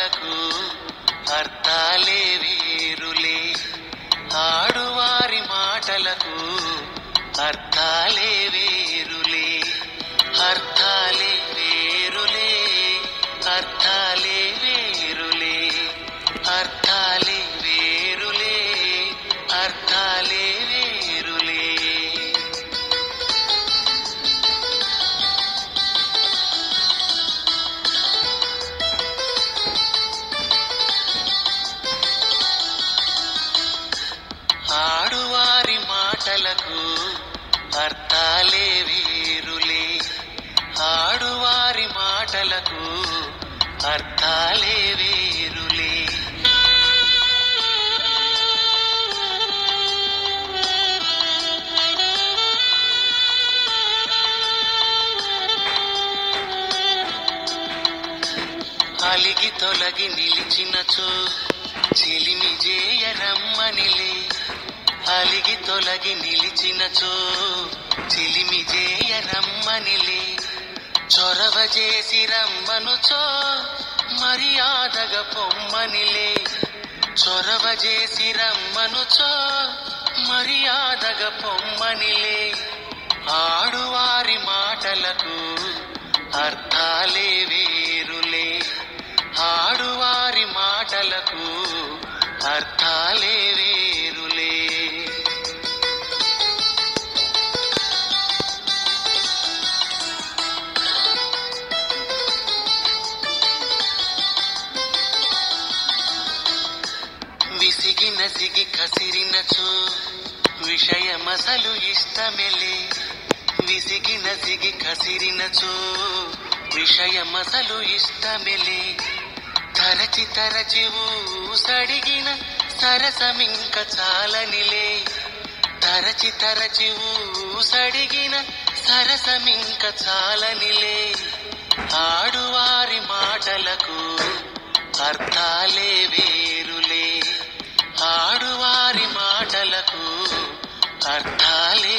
మాటలకు అర్థాలే వేరులే, ఆడువారి మాటలకు అర్థాలే వేరులే, అర్థాలే వేరులే, అర్థాలే వేరులే, అర్థాలే వేరులే, అర్థాలే వేరులే. ఆడువారి మాటలకు అర్థాలే వేరులే, ఆడువారి మాటలకు అర్థాలే వేరులే. అలిగి తొలగి నిలిచినచో చెలిమి జేయరమ్మనిలే, అలిగి తొలగి నిలిచినచో చెలిమి జేయరమ్మనిలే, చొరవ చేసి రమ్మనుచో మర్యాదగా పొమ్మనిలే, చొరవ చేసి రమ్మనుచో మర్యాదగా పొమ్మనిలే. ఆడువారి మాటలకు అర్థాలే వేరులే, ఆడువారి మాటలకు అర్థాలే వేరులే. విసిగి నసిగి కసిరినచో విషయమసలు ఇష్టమెలే, విసిగి నసిగి కసిరినచో విషయమసలు ఇష్టమెలే, తరచి తరచి ఊసడిగిన సరసమింక చాలనిలే, తరచి తరచి ఊసడిగిన సరసమింక చాలనిలే. ఆడువారి మాటలకు అర్థాలే వేరులే, ఆడువారి మాటలకు అర్థాలే